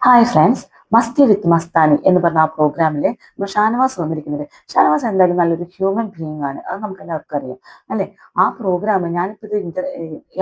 Hi friends, masti വിത്ത് മസ്താനി എന്ന് പറഞ്ഞ ആ പ്രോഗ്രാമിൽ നമ്മൾ ഷാനവാസ് വന്നിരിക്കുന്നത്. ഷാനവാസ് എന്തായാലും നല്ലൊരു ഹ്യൂമൻ ബീയിങ് ആണ്, അത് നമുക്ക് എല്ലാവർക്കും അറിയാം അല്ലേ. ആ പ്രോഗ്രാം ഞാനിപ്പോൾ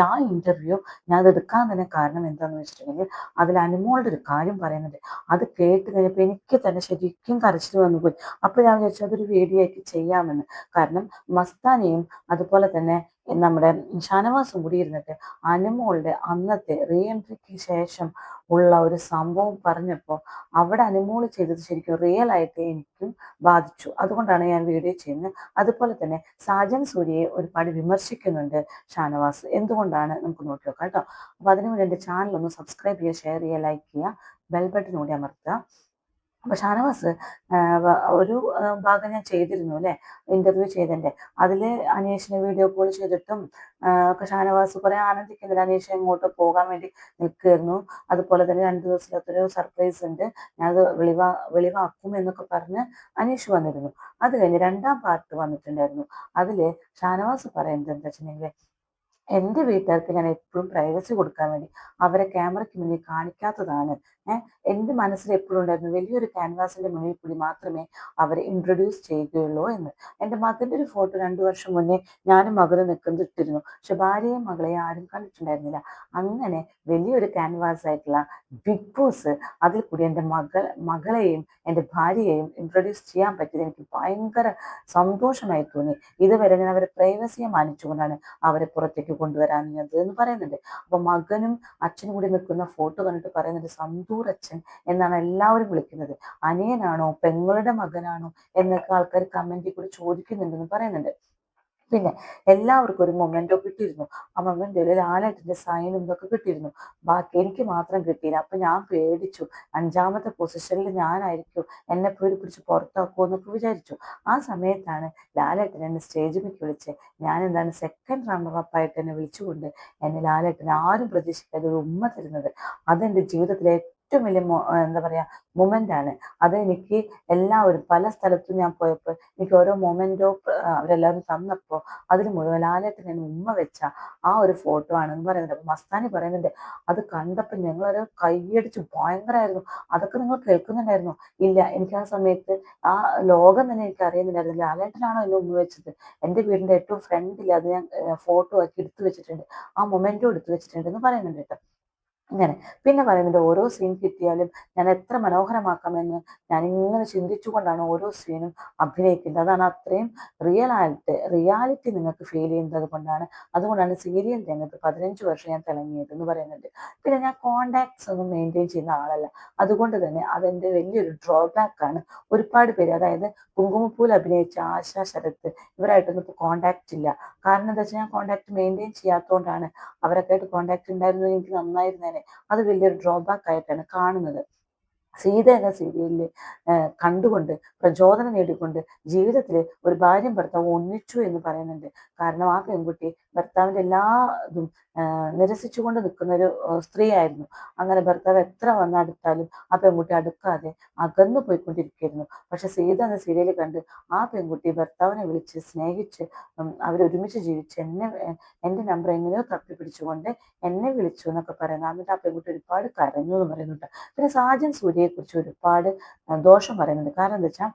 ആ ഇന്റർവ്യൂ ഞാൻ എടുക്കാൻ തന്നെ കാരണം എന്താണെന്ന് വെച്ചിട്ടുണ്ടെങ്കിൽ അതിൽ അനുമോളുടെ ഒരു കാര്യം പറയുന്നുണ്ട്. അത് കേട്ട് കഴിഞ്ഞപ്പോൾ എനിക്ക് തന്നെ ശരിക്കും കരച്ചിൽ വന്നു പോയി. അപ്പോൾ ഞാൻ വിചാരിച്ചു അതൊരു വീഡിയോ ആയിട്ട് ചെയ്യാമെന്ന്. കാരണം മസ്താനിയും അതുപോലെ തന്നെ നമ്മുടെ ഷാനവാസും കൂടി ഇരുന്നിട്ട് അനുമോളുടെ അന്നത്തെ റീ എൻട്രിക്ക് ശേഷം ഉള്ള ഒരു സംഭവം പറഞ്ഞപ്പോൾ അവിടെ അനുമോള് ചെയ്തത് ശരിക്കും റിയൽ ആയിട്ട് എനിക്കും ബാധിച്ചു. അതുകൊണ്ടാണ് ഞാൻ വീഡിയോ ചെയ്യുന്നത്. അതുപോലെ തന്നെ സാജൻ സൂര്യയെ ഒരുപാട് വിമർശിക്കുന്നുണ്ട് ഷാനവാസ്. എന്തുകൊണ്ടാണ് നമുക്ക് നോക്കി നോക്കാം കേട്ടോ. അപ്പൊ അതിനു വേണ്ടി എൻ്റെ ചാനൽ ഒന്ന് സബ്സ്ക്രൈബ് ചെയ്യുക, ഷെയർ ചെയ്യുക, ലൈക്ക് ചെയ്യുക, ബെൽ ബട്ടൺ കൂടി അമർത്തുക. അപ്പൊ ഷാനവാസ് ഒരു ഭാഗം ഞാൻ ചെയ്തിരുന്നു അല്ലെ, ഇന്റർവ്യൂ ചെയ്തതിന്റെ. അതില് അനീഷിനെ വീഡിയോ കോൾ ചെയ്തിട്ടും ഒക്കെ ഷാനവാസ് കുറെ ആനന്ദിക്കുന്നില്ല. അനീഷ് എങ്ങോട്ടോ പോകാൻ വേണ്ടി നിൽക്കുകയായിരുന്നു. അതുപോലെ തന്നെ 2 ദിവസത്തൊരു സർപ്രൈസ് ഉണ്ട്, ഞാനത് വെളിവാക്കും എന്നൊക്കെ പറഞ്ഞ് അനീഷ് വന്നിരുന്നു. അത് കഴിഞ്ഞ് രണ്ടാം പാർട്ട് വന്നിട്ടുണ്ടായിരുന്നു. അതില് ഷാനവാസ് പറയുന്നത് എന്താ വെച്ചിട്ടുണ്ടെങ്കിൽ, എൻ്റെ വീട്ടുകാർക്ക് ഞാൻ എപ്പോഴും പ്രൈവസി കൊടുക്കാൻ വേണ്ടി അവരെ ക്യാമറയ്ക്ക് മുന്നിൽ കാണിക്കാത്തതാണ്. എൻ്റെ മനസ്സിൽ എപ്പോഴും ഉണ്ടായിരുന്നു വലിയൊരു ക്യാൻവാസിന്റെ മുന്നിൽ കൂടി മാത്രമേ അവരെ ഇൻട്രൊഡ്യൂസ് ചെയ്യുകയുള്ളൂ എന്ന്. എൻ്റെ മകൻ്റെ ഒരു ഫോട്ടോ 2 വർഷം മുന്നേ ഞാനും മകനും നിൽക്കുന്നത് ഇട്ടിരുന്നു. പക്ഷെ ഭാര്യയും മകളെയും ആരും കണ്ടിട്ടുണ്ടായിരുന്നില്ല. അങ്ങനെ വലിയൊരു ക്യാൻവാസ് ആയിട്ടുള്ള ബിഗ് ബോസ്, അതിൽ കൂടി എൻ്റെ മകളെയും എൻ്റെ ഭാര്യയെയും ഇൻട്രൊഡ്യൂസ് ചെയ്യാൻ പറ്റിയത് എനിക്ക് ഭയങ്കര സന്തോഷമായി തോന്നി. ഇതുവരെ ഞാൻ അവരെ പ്രൈവസിയെ മാനിച്ചുകൊണ്ടാണ് അവരെ പുറത്തേക്ക് കൊണ്ടുവരാഞ്ഞത് എന്ന് പറയുന്നുണ്ട്. അപ്പൊ മകനും അച്ഛനും കൂടി നിൽക്കുന്ന ഫോട്ടോ കണ്ടിട്ട് പറയുന്നുണ്ട്, സന്തൂർ അച്ഛൻ എന്നാണ് എല്ലാവരും വിളിക്കുന്നത്. അനിയനാണോ പെങ്ങളുടെ മകനാണോ എന്നൊക്കെ ആൾക്കാർ കമന്റിൽ കൂടി ചോദിക്കുന്നുണ്ടെന്ന് പറയുന്നുണ്ട്. പിന്നെ എല്ലാവർക്കും ഒരു മൊമെന്റോ കിട്ടിയിരുന്നു. ആ മൊമെന്റോയിൽ ലാലേട്ടന്റെ സൈനും ഇതൊക്കെ കിട്ടിയിരുന്നു. ബാക്കി എനിക്ക് മാത്രം കിട്ടിയില്ല. അപ്പൊ ഞാൻ പേടിച്ചു, 5ാമത്തെ പൊസിഷനിൽ ഞാനായിരിക്കും, എന്നെ പോയി പിടിച്ച് പുറത്താക്കുമോ എന്നൊക്കെ വിചാരിച്ചു. ആ സമയത്താണ് ലാലേട്ടൻ എന്നെ സ്റ്റേജിലേക്ക് വിളിച്ച്, ഞാൻ എന്താണ് സെക്കൻഡ് റണ്ണർ അപ്പ് ആയിട്ട് എന്നെ വിളിച്ചുകൊണ്ട് എന്നെ ലാലേട്ടൻ ആരും പ്രതീക്ഷിക്കാതെ ഒരു ഉമ്മ തരുന്നത്. അതെന്റെ ജീവിതത്തിലെ ഏറ്റവും വലിയ എന്താ പറയാ മൊമെന്റ് ആണ്. അതെനിക്ക് എല്ലാവരും പല സ്ഥലത്തും ഞാൻ പോയപ്പോൾ എനിക്ക് ഓരോ മൊമെന്റോ അവരെല്ലാവരും തന്നപ്പോൾ അതിൽ മുഴുവൻ ലാലേട്ടൻ എന്നെ ഉമ്മ വെച്ച ആ ഒരു ഫോട്ടോ ആണെന്ന് പറയുന്നുണ്ട്. അപ്പൊ മസ്താനി പറയുന്നുണ്ട്, അത് കണ്ടപ്പോൾ ഞങ്ങളൊരു കൈയടിച്ച് ഭയങ്കരമായിരുന്നു. അതൊക്കെ നിങ്ങൾ കേൾക്കുന്നുണ്ടായിരുന്നു? ഇല്ല, എനിക്ക് ആ സമയത്ത് ആ ലോകം തന്നെ എനിക്ക് അറിയുന്നുണ്ടായിരുന്നു ലാലേട്ടനാണോ എന്നെ ഉമ്മ വെച്ചത്. എൻ്റെ വീടിന്റെ ഏറ്റവും ഫ്രണ്ടിൽ അത് ഞാൻ ഫോട്ടോ ആക്കി എടുത്തു വെച്ചിട്ടുണ്ട്, ആ മൊമെന്റോ എടുത്തു വെച്ചിട്ടുണ്ട് എന്ന് പറയുന്നുണ്ട് കേട്ടോ. അങ്ങനെ പിന്നെ പറയുന്നുണ്ട്, ഓരോ സീൻ കിട്ടിയാലും ഞാൻ എത്ര മനോഹരമാക്കാമെന്ന് ഞാൻ ഇങ്ങനെ ചിന്തിച്ചുകൊണ്ടാണ് ഓരോ സീനും അഭിനയിക്കുന്നത്. അതാണ് അത്രയും റിയാലിറ്റി നിങ്ങൾക്ക് ഫീൽ ചെയ്യുന്നത് കൊണ്ടാണ്. അതുകൊണ്ടാണ് സീരിയൽ രംഗത്ത് 15 വർഷം ഞാൻ തിളങ്ങിയത് എന്ന് പറയുന്നുണ്ട്. പിന്നെ ഞാൻ കോണ്ടാക്ട്സ് ഒന്നും മെയിൻറ്റെയിൻ ചെയ്യുന്ന ആളല്ല. അതുകൊണ്ട് തന്നെ അതെന്റെ വലിയൊരു ഡ്രോബാക്ക് ആണ്. ഒരുപാട് പേര്, അതായത് കുങ്കുമപ്പൂൽ അഭിനയിച്ച ആശ, ശരത്ത്, ഇവരായിട്ടൊന്നും ഇപ്പോൾ കോണ്ടാക്ട് ഇല്ല. കാരണം എന്താ വെച്ചാൽ ഞാൻ കോണ്ടാക്ട് മെയിൻറ്റെയിൻ ചെയ്യാത്തതുകൊണ്ടാണ്. അവരൊക്കെ ആയിട്ട് കോണ്ടാക്ട് ഉണ്ടായിരുന്നെങ്കിൽ എനിക്ക് നന്നായിരുന്നേനെ. അത് വലിയൊരു ഡ്രോബാക്ക് ആയിട്ടാണ് കാണുന്നത്. സീത എന്ന സീരിയലിൽ കണ്ടുകൊണ്ട് പ്രചോദനം നേടിക്കൊണ്ട് ജീവിതത്തിൽ ഒരു ഭാര്യയും ഭർത്താവും ഒന്നിച്ചു എന്ന് പറയുന്നുണ്ട്. കാരണം ആ പെൺകുട്ടി ഭർത്താവിന്റെ എല്ലാ ഇതും നിരസിച്ചുകൊണ്ട് നിൽക്കുന്ന ഒരു സ്ത്രീ ആയിരുന്നു. അങ്ങനെ ഭർത്താവ് എത്ര വന്നടുത്താലും ആ പെൺകുട്ടി അടുക്കാതെ അകന്നു പോയിക്കൊണ്ടിരിക്കുകയായിരുന്നു. പക്ഷെ സീത എന്ന സീരിയൽ കണ്ട് ആ പെൺകുട്ടി ഭർത്താവിനെ വിളിച്ച് സ്നേഹിച്ച് അവരൊരുമിച്ച് ജീവിച്ച് എൻ്റെ നമ്പർ എങ്ങനെയോ തപ്പിപ്പിടിച്ചുകൊണ്ട് എന്നെ വിളിച്ചു എന്നൊക്കെ പറയുന്നത്. എന്നിട്ട് ആ പെൺകുട്ടി ഒരുപാട് കരഞ്ഞു എന്ന് പറയുന്നുണ്ട്. പിന്നെ സാജൻ സൂര്യയെ കുറിച്ച് ഒരുപാട് ദോഷം പറയുന്നുണ്ട്. കാരണം എന്താ വെച്ചാൽ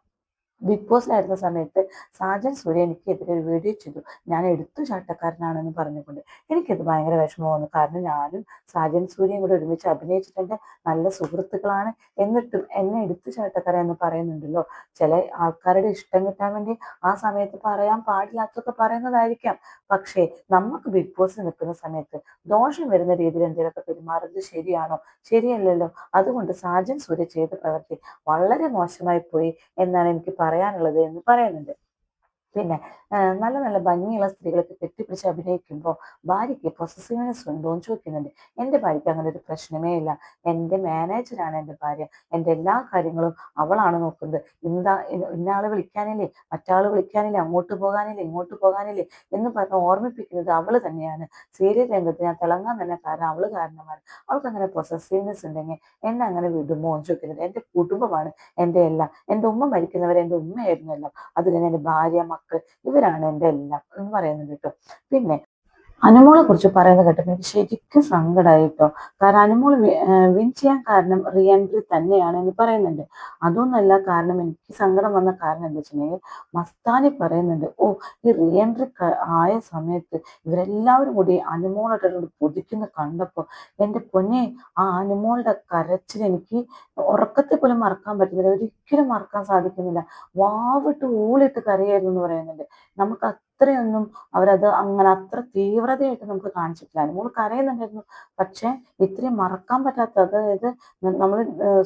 ബിഗ് ബോസിലായിരുന്ന സമയത്ത് സാജൻ സൂര്യ എനിക്കെതിരെ ഒരു വീഡിയോ ചെയ്തു, ഞാൻ എടുത്തുചാട്ടക്കാരനാണെന്ന് പറഞ്ഞുകൊണ്ട്. എനിക്കത് ഭയങ്കര വിഷമം വന്നു. കാരണം ഞാനും സാജൻ സൂര്യയും കൂടെ ഒരുമിച്ച് അഭിനയിച്ചിട്ടുണ്ട്, നല്ല സുഹൃത്തുക്കളാണ്. എന്നിട്ടും എന്നെ എടുത്തുചാട്ടക്കാരൻ എന്ന് പറയുന്നുണ്ടല്ലോ. ചില ആൾക്കാരുടെ ഇഷ്ടം കിട്ടാൻ വേണ്ടി ആ സമയത്ത് പറയാൻ പാടില്ലാത്തൊക്കെ പറയുന്നതായിരിക്കാം. പക്ഷേ നമുക്ക് ബിഗ് ബോസിൽ നിൽക്കുന്ന സമയത്ത് ദോഷം വരുന്ന രീതിയിൽ എന്തെങ്കിലുമൊക്കെ പെരുമാറുന്നത് ശരിയാണോ? ശരിയല്ലല്ലോ. അതുകൊണ്ട് സാജൻ സൂര്യ ചെയ്ത പ്രവൃത്തി വളരെ മോശമായി പോയി എന്നാണ് എനിക്ക് പറയാനുള്ളത് എന്ന് പറയുന്നുണ്ട്. പിന്നെ നല്ല നല്ല ഭംഗിയുള്ള സ്ത്രീകളൊക്കെ കെട്ടിപ്പിടിച്ച് അഭിനയിക്കുമ്പോൾ ഭാര്യയ്ക്ക് പൊസസീവ്നെസ് ഉണ്ടോ എന്ന് ചോദിക്കുന്നുണ്ട്. എൻ്റെ ഭാര്യയ്ക്ക് അങ്ങനെ ഒരു പ്രശ്നമേ ഇല്ല. എൻ്റെ മാനേജറാണ് എൻ്റെ ഭാര്യ. എൻ്റെ എല്ലാ കാര്യങ്ങളും അവളാണ് നോക്കുന്നത്. ഇന്നയാള് വിളിക്കാനില്ലേ, മറ്റാള് വിളിക്കാനില്ലേ, അങ്ങോട്ട് പോകാനില്ലേ, ഇങ്ങോട്ട് പോകാനില്ലേ എന്ന് പറഞ്ഞ് ഓർമ്മിപ്പിക്കുന്നത് അവള് തന്നെയാണ്. സീരിയൽ രംഗത്ത് ഞാൻ തിളങ്ങാൻ തന്നെ കാരണം അവള് കാരണമാണ്. അവൾക്ക് അങ്ങനെ പൊസസീവ്നെസ് ഉണ്ടെങ്കിൽ എന്നെ അങ്ങനെ വിടുമോ എന്ന് ചോദിക്കുന്നുണ്ട്. എൻ്റെ കുടുംബമാണ് എൻ്റെ എല്ലാം. എൻ്റെ ഉമ്മ മരിക്കുന്നവരെ എൻ്റെ ഉമ്മയായിരുന്നു എല്ലാം. അത് കഴിഞ്ഞ് എൻ്റെ ഭാര്യ, മക്കൾ, ഇവരാണ് എൻ്റെ എല്ലാം എന്ന് പറയുന്നുണ്ട് കേട്ടോ. പിന്നെ അനുമോളെ കുറിച്ച് പറയുന്നത് കേട്ടപ്പോൾ എനിക്ക് ശരിക്കും സങ്കടമായി കേട്ടോ. കാരണം അനുമോൾ വിൻ ചെയ്യാൻ കാരണം റീ എൻട്രി തന്നെയാണ് എന്ന് പറയുന്നുണ്ട്. അതൊന്നല്ല, കാരണം എനിക്ക് സങ്കടം വന്ന കാരണം എന്താ വെച്ചിട്ടുണ്ടെങ്കിൽ മസ്താനി പറയുന്നുണ്ട്, ഓ ഈ റീ എൻട്രി ആയ സമയത്ത് ഇവരെല്ലാവരും കൂടി അനുമോളുടെ പൊതിക്കുന്ന കണ്ടപ്പോൾ എൻ്റെ പൊന്നെ, ആ അനുമോളുടെ കരച്ചിൽ എനിക്ക് ഉറക്കത്തെ പോലും മറക്കാൻ പറ്റുന്നില്ല, ഒരിക്കലും മറക്കാൻ സാധിക്കുന്നില്ല. വാവിട്ട് ഊളിട്ട് കരയായിരുന്നു എന്ന് പറയുന്നുണ്ട്. നമുക്ക് അത്രയൊന്നും അവരത് അങ്ങനെ അത്ര തീവ്രതയായിട്ട് നമുക്ക് കാണിച്ചിട്ടില്ല. അനുമോൾ കരയുന്നുണ്ടായിരുന്നു, പക്ഷെ ഇത്രയും മറക്കാൻ പറ്റാത്ത, അതായത് നമ്മൾ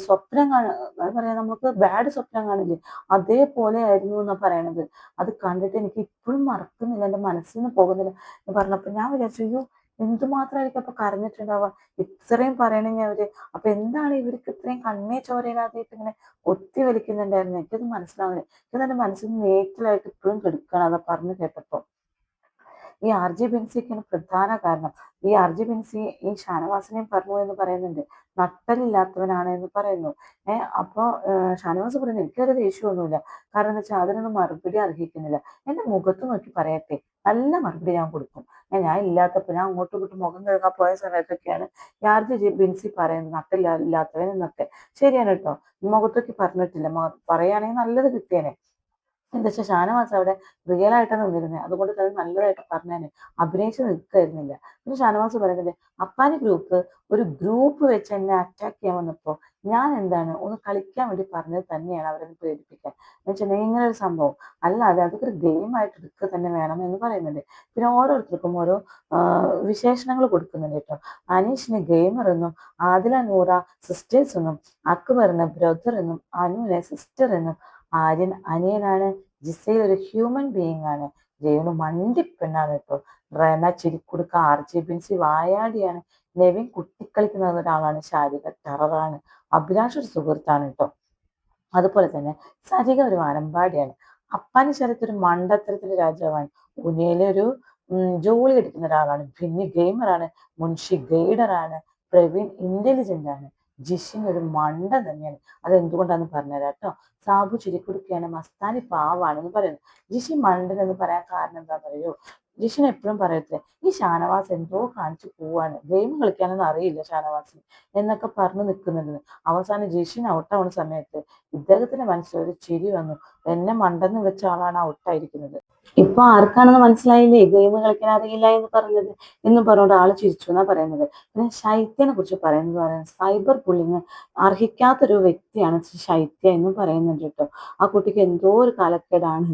സ്വപ്നം എന്താ പറയാ, നമുക്ക് ബാഡ് സ്വപ്നം കാണില്ലേ, അതേപോലെ ആയിരുന്നു എന്നാ പറയണത്. അത് കണ്ടിട്ട് എനിക്ക് ഇപ്പോഴും മറക്കുന്നില്ല, എൻ്റെ മനസ്സിൽ നിന്ന് പോകുന്നില്ല എന്ന് പറഞ്ഞപ്പോൾ ഞാൻ വിചാരിച്ചു, അയ്യോ എന്തുമാത്രമായിരിക്കും അപ്പൊ കരഞ്ഞിട്ടുണ്ടാവുക, ഇത്രയും പറയണെങ്കിൽ അവര്. അപ്പൊ എന്താണ് ഇവർക്ക് ഇത്രയും കണ്ണേ ചോരയില്ലാതെയിട്ട് ഇങ്ങനെ ഒത്തി വലിക്കുന്നുണ്ടായിരുന്നു, എനിക്കത് മനസ്സിലാവുന്നില്ല. ഇത് എന്റെ മനസ്സിൽ നേറ്റിലായിട്ട് ഇപ്പോഴും കെടുക്കുകയാണ് അത് പറഞ്ഞു കേട്ടപ്പോ. ഈ ആർ ജെ ബെൻസിക്കാണ് പ്രധാന കാരണം. ഈ ആർ ജെ ബെൻസി ഈ ഷാനവാസിനെയും പറഞ്ഞു എന്ന് പറയുന്നുണ്ട്, നട്ടലില്ലാത്തവനാണ് എന്ന് പറയുന്നു. അപ്പൊ ഷാനവാസ് പറയുന്നു എനിക്കൊരു ദേഷ്യമൊന്നുമില്ല, കാരണം എന്താ വെച്ചാൽ അതിനൊന്നും മറുപടി അർഹിക്കുന്നില്ല. എന്റെ മുഖത്ത് നോക്കി പറയട്ടെ, നല്ല മറുപടി ഞാൻ കൊടുക്കും. ഞാൻ ഇല്ലാത്തപ്പോ ഞാൻ അങ്ങോട്ടും ഇങ്ങോട്ടും മുഖം കഴുകാൻ പോയ സമയത്തൊക്കെയാണ് ഈ ആർ ജെ ബെൻസി പറയുന്നത് നട്ടില്ലാത്തവൻ എന്നൊക്കെ. ശരിയാണ് കേട്ടോ, മുഖത്തൊക്കെ പറഞ്ഞിട്ടില്ല, പറയുകയാണെങ്കിൽ നല്ലത് കിട്ടിയേനെ. എന്താ വെച്ചാൽ ഷാനവാസ് അവിടെ റിയൽ ആയിട്ടാണ് നിന്നിരുന്നത്, അതുകൊണ്ട് തന്നെ നല്ലതായിട്ട് പറഞ്ഞേനെ, അഭിനയിച്ച് നിൽക്കായിരുന്നില്ല. പിന്നെ ഷാനവാസ് പറയുന്നത്, അപ്പാനി ഗ്രൂപ്പ് ഒരു ഗ്രൂപ്പ് വെച്ച് എന്നെ അറ്റാക്ക് ചെയ്യാൻ വന്നപ്പോ ഞാൻ എന്താണ് ഒന്ന് കളിക്കാൻ വേണ്ടി പറഞ്ഞത് തന്നെയാണ് അവരെ പ്രേരിപ്പിക്കാൻ, എന്ന് വെച്ചിട്ടുണ്ടെങ്കിൽ ഇങ്ങനെ ഒരു സംഭവം അല്ലാതെ അതൊക്കെ ഒരു ഗെയിം ആയിട്ട് എടുക്കുക തന്നെ വേണം എന്ന് പറയുന്നുണ്ട്. പിന്നെ ഓരോരുത്തർക്കും ഓരോ വിശേഷണങ്ങൾ കൊടുക്കുന്നുണ്ട് കേട്ടോ. അനീഷിന് ഗെയിമർ എന്നും, ആദില നൂറ സിസ്റ്റേഴ്സ് എന്നും, അക്ബറിന് ബ്രദർ എന്നും, അനുവിനെ സിസ്റ്റർ എന്നും, ആര്യൻ അനിയനാണ്, ജിസയിൽ ഒരു ഹ്യൂമൻ ബീയിങ് ആണ്, ജയന് മണ്ടിപ്പെണ്ണാണ് കേട്ടോ, റെന ചിരിക്കുടുക്ക, ആർ ജെ ബിൻസി വായാടിയാണ്, നെവിൻ കുട്ടിക്കളിക്കുന്ന ഒരാളാണ്, ശാരിക ടെററാണ്, അഭിലാഷ് ഒരു സുഹൃത്താണ് കേട്ടോ. അതുപോലെ തന്നെ സരിക ഒരു വാനമ്പാടിയാണ്, അപ്പാനി ശരത്ത് ഒരു മണ്ടത്തരത്തിന്റെ രാജാവാണ്, ഉനയിലെ ഒരു ജോലി എടുക്കുന്ന ഒരാളാണ്, ഭിന്നി ഗെയിമറാണ്, മുൻഷി ഗൈഡറാണ്, പ്രവീൺ ഇന്റലിജന്റ് ആണ്, ജിഷിൻ ഒരു മണ്ട തന്നെയാണ്. അത് എന്തുകൊണ്ടാന്ന് പറഞ്ഞുതരാം കേട്ടോ. സാബു ചിരിക്കുടുക്കയാണ്, മസ്താനി പാവാണെന്ന് പറയുന്നു. ജിഷി മണ്ടൻ എന്ന് പറയാൻ കാരണം എന്താ പറയൂ, ജിഷിൻ എപ്പോഴും പറയത്തില്ലേ ഈ ഷാനവാസ് എന്തോ കാണിച്ചു പോവാണ്, ഗെയിം കളിക്കാനൊന്നും അറിയില്ല ഷാനവാസിന് എന്നൊക്കെ പറഞ്ഞു നിൽക്കുന്നുണ്ട്. അവസാനം ജിഷിൻ ഔട്ടാവുന്ന സമയത്ത് ഇദ്ദേഹത്തിന്റെ മനസ്സിൽ ഒരു ചിരി വന്നു, എന്നെ മണ്ടെന്ന് വെച്ച ആളാണ് ഔട്ടായിരിക്കുന്നത്, ഇപ്പൊ ആർക്കാണെന്ന് മനസ്സിലായില്ലേ ഗെയിം കളിക്കാൻ അറിയില്ല എന്ന് പറഞ്ഞത് എന്ന് പറഞ്ഞുകൊണ്ട് ആള് ചിരിച്ചു എന്നാ പറയുന്നത്. പിന്നെ ശൈത്യനെ കുറിച്ച് പറയുന്നത് സൈബർ ബുള്ളിങ് അർഹിക്കാത്തൊരു വ്യക്തിയാണ് ശൈത്യ എന്നും പറയുന്നുണ്ട് കേട്ടോ. ആ കുട്ടിക്ക് എന്തോ ഒരു കാലക്കേടാണ്